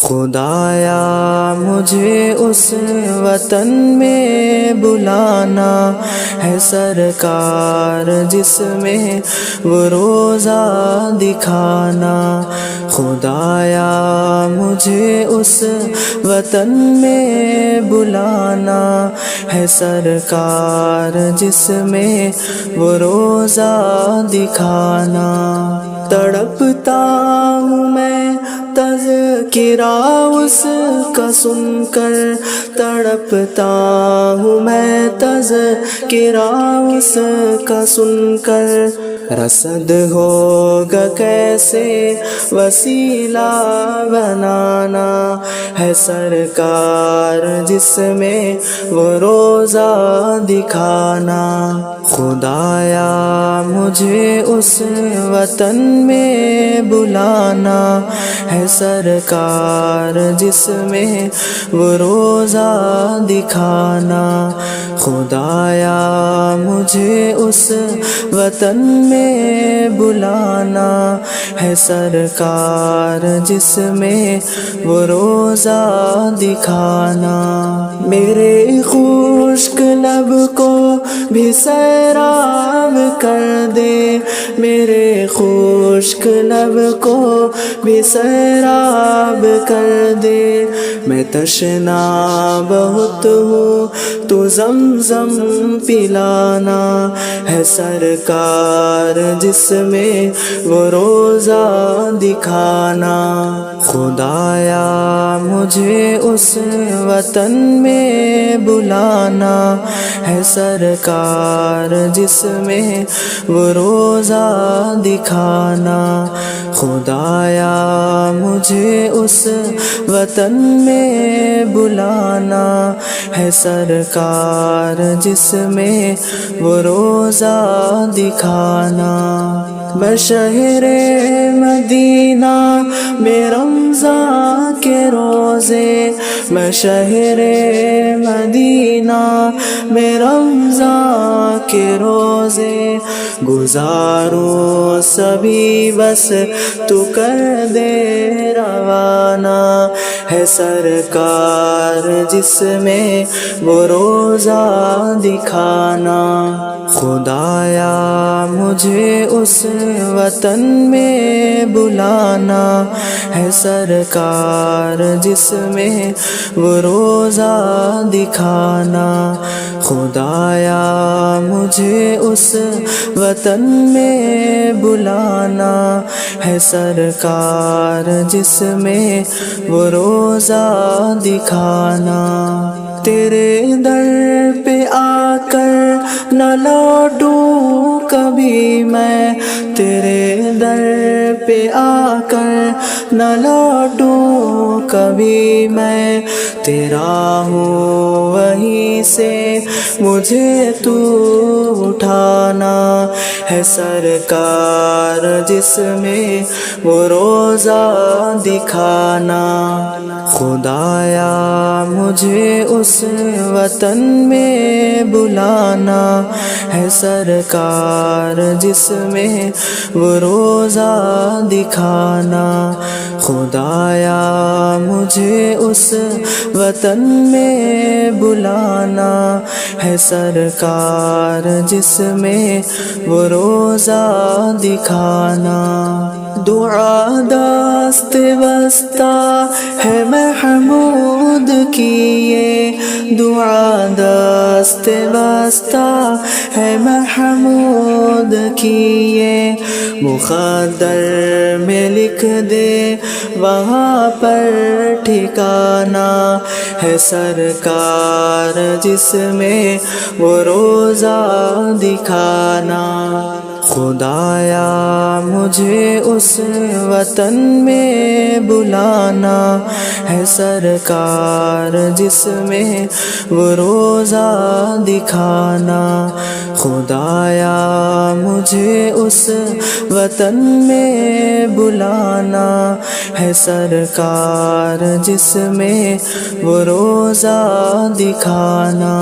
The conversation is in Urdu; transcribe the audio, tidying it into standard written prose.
خدایا مجھے اس وطن میں بلانا ہے سرکار جس میں وہ روزہ دکھانا. خدایا مجھے اس وطن میں بلانا ہے سرکار جس میں وہ روزہ دکھانا. تڑپتا ہوں میں تذکرہ اس کا سن کر، تڑپتا ہوں میں تذکرہ اس کا سن کر. رسد ہوگا کیسے وسیلہ بنانا ہے سرکار جس میں وہ روزہ دکھانا. خدایا مجھے اس وطن میں بلانا ہے سرکار جس میں وہ روزہ دکھانا. خدایا مجھے اس وطن میں بلانا ہے سرکار جس میں وہ روزہ دکھانا. میرے خشک لب کو بھی سیراب کر دے، میرے خشک لب کو بھی سیراب کر دے. میں تشنا بہت ہوں تو زمزم پلانا ہے سرکار جس میں وہ روزہ دکھانا. خدایا مجھے اس وطن میں بلانا ہے سرکار جس میں وہ روزہ دکھانا. خدایا مجھے اس وطن میں بلانا ہے سرکار جس میں وہ روزہ دکھانا. میں شہر مدینہ میں رمضان کے روزے، میں شہر مدینہ میں رمضان کے روزے گزاروں سبھی، بس تو کر دے روانہ ہے سرکار جس میں وہ روزہ دکھانا. خدایا مجھے اس وطن میں بلانا ہے سرکار جس میں وہ روزہ دکھانا. خدایا مجھے اس وطن میں بلانا ہے سرکار جس میں وہ روزہ دکھانا. تیرے در پہ آ کر نہ لوٹوں کبھی میں، تیرے در پہ آ کر نہ لوٹوں کبھی میں. تیرا ہوں وہیں سے مجھے تو اٹھانا ہے سرکار جس میں وہ روزہ دکھانا. خدایا مجھے اس وطن میں بلانا ہے سرکار جس میں وہ روزہ دکھانا. خدایا مجھے اس وطن میں بلانا ہے سرکار جس میں وہ روزہ دکھانا. دعا دست وسطی ہے محمود کی یہ، دعا دست وسطی ہے محمود کی یہ. مقدر میں لکھ دے وہاں پر ٹھکانا ہے سرکار جس میں وہ روزہ دکھانا. خدایا مجھے اس وطن میں بلانا ہے سرکار جس میں وہ روزہ دکھانا. خدایا مجھے اس وطن میں بلانا ہے سرکار جس میں وہ روزہ دکھانا.